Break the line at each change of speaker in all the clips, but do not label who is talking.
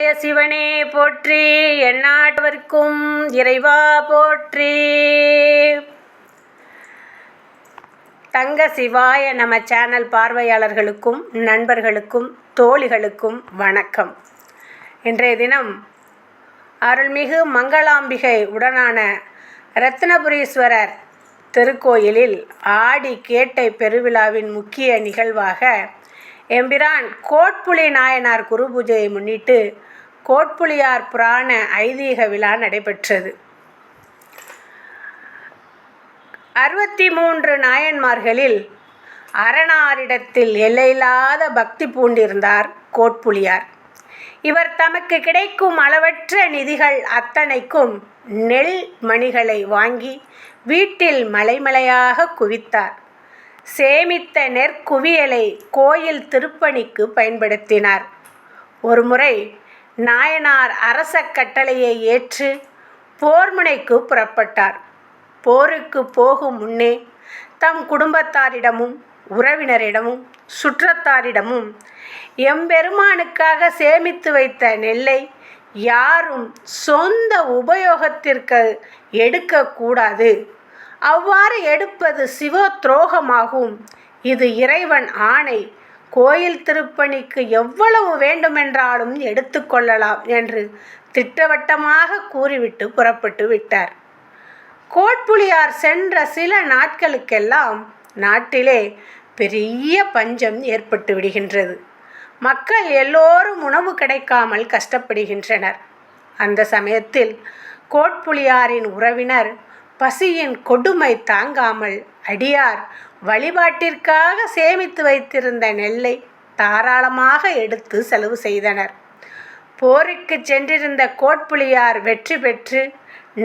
சிவனே போற்றி, எந்நாட்டவர்க்கும் இறைவா போற்றி. தங்க சிவாய நம சேனல் பார்வையாளர்களுக்கும் நண்பர்களுக்கும் தோழிகளுக்கும் வணக்கம். இன்றைய தினம் அருள்மிகு மங்களாம்பிகை உடனான ரத்னபுரீஸ்வரர் திருக்கோயிலில் ஆடி கேட்டை பெருவிழாவின் முக்கிய நிகழ்வாக எம்பிரான் கோட்புலி நாயனார் குரு பூஜையை முன்னிட்டு கோட்புலியார் புராண ஐதீக விழா நடைபெற்றது. 63 நாயன்மார்களில் அரணாரிடத்தில் எல்லையில்லாத பக்தி பூண்டிருந்தார் கோட்புலியார். இவர் தமக்கு கிடைக்கும் அளவற்ற நிதிகள் அத்தனைக்கும் நெல் மணிகளை வாங்கி வீட்டில் மலைமலையாக குவித்தார். சேமித்த நெற்குவியலை கோயில் திருப்பணிக்கு பயன்படுத்தினார். ஒருமுறை நாயனார் அரச கட்டளையை ஏற்று போர்முனைக்கு புறப்பட்டார். போருக்கு போகும் முன்னே தம் குடும்பத்தாரிடமும் உறவினரிடமும் சுற்றத்தாரிடமும் எம்பெருமானுக்காக சேமித்து வைத்த நெல்லை யாரும் சொந்த உபயோகத்திற்கு எடுக்கக்கூடாது, அவ்வாறு எடுப்பது சிவ துரோகமாகும், இது இறைவன் ஆணை, கோயில் திருப்பணிக்கு எவ்வளவு வேண்டுமென்றாலும் எடுத்துக்கொள்ளலாம் என்று திட்டவட்டமாக கூறிவிட்டு புறப்பட்டு விட்டார். கோட்புலியார் சென்ற சில நாட்களுக்கெல்லாம் நாட்டிலே பெரிய பஞ்சம் ஏற்பட்டு விடுகின்றது. மக்கள் எல்லோரும் உணவு கிடைக்காமல் கஷ்டப்படுகின்றனர். அந்த சமயத்தில் கோட்புலியாரின் உறவினர் பசியின் கொடுமை தாங்காமல் அடியார் வழிபாட்டிற்காக சேமித்து வைத்திருந்த நெல்லை தாராளமாக எடுத்து செலவு செய்தனர். போருக்கு சென்றிருந்த கோட்புலியார் வெற்றி பெற்று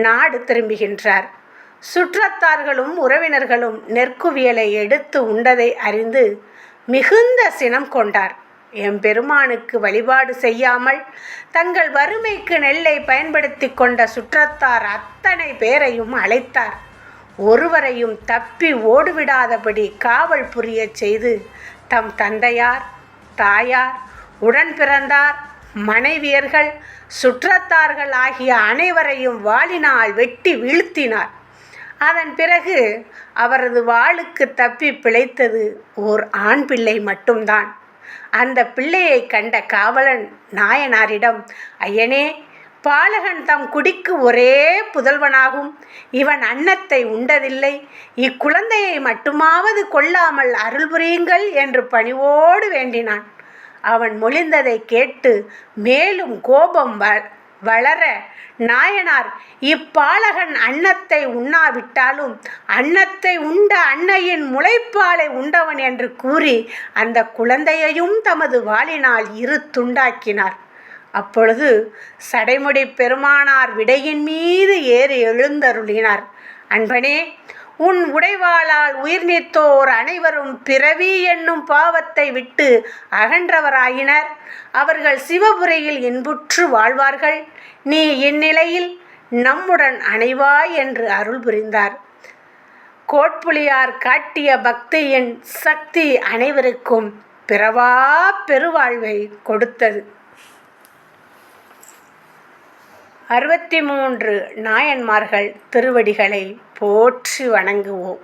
நாடு திரும்புகின்றார். சுற்றத்தார்களும் உறவினர்களும் நெற்குவியலை எடுத்து உண்டதை அறிந்து மிகுந்த சினம் கொண்டார். எம்பெருமானுக்கு வழிபாடு செய்யாமல் தங்கள் வறுமைக்கு நெல்லை பயன்படுத்தி கொண்ட சுற்றத்தார் அத்தனை பேரையும் அழைத்தார். ஒருவரையும் தப்பி ஓடுவிடாதபடி காவல் புரிய செய்து தம் தந்தையார், தாயார், உடன் பிறந்தார், மனைவியர்கள், சுற்றத்தார்கள் ஆகிய அனைவரையும் வாளினால் வெட்டி வீழ்த்தினார். அதன் பிறகு அவரது வாளுக்கு தப்பி பிழைத்தது ஓர் ஆண் பிள்ளை மட்டும்தான். அந்த பிள்ளையை கண்ட காவலன் நாயனாரிடம், ஐயனே, பாலகன் தம் குடிக்கு ஒரே புதல்வனாகும், இவன் அன்னத்தை உண்டதில்லை, இக்குழந்தையை மட்டுமாவது கொல்லாமல் அருள் புரியுங்கள் என்று பணிவோடு வேண்டினான். அவன் மொழிந்ததை கேட்டு மேலும் கோபம் வளர நாயனார், இப்பாலகன் அன்னத்தை உண்ணாவிட்டாலும் அன்னத்தை உண்ட அன்னையின் முளைப்பாலை உண்டவன் என்று கூறி அந்த குழந்தையையும் தமது வாளினால் இரு துண்டாக்கினார். அப்பொழுது சடைமுடி பெருமானார் விடையின் மீது ஏறி எழுந்தருளினார். அன்பனே, உன் உடைவாளால் உயிர் நீத்தோர் அனைவரும் பிறவி என்னும் பாவத்தை விட்டு அகன்றவராயினர். அவர்கள் சிவபுரியில் இன்புற்று வாழ்வார்கள். நீ இந்நிலையில் நம்முடன் அணைவாய் என்று அருள் புரிந்தார். கோட்புலியார் காட்டிய பக்தியின் சக்தி அனைவருக்கும் பிறவா பெருவாழ்வை கொடுத்தது. 63 நாயன்மார்கள் திருவடிகளை போற்றி வணங்குவோம்.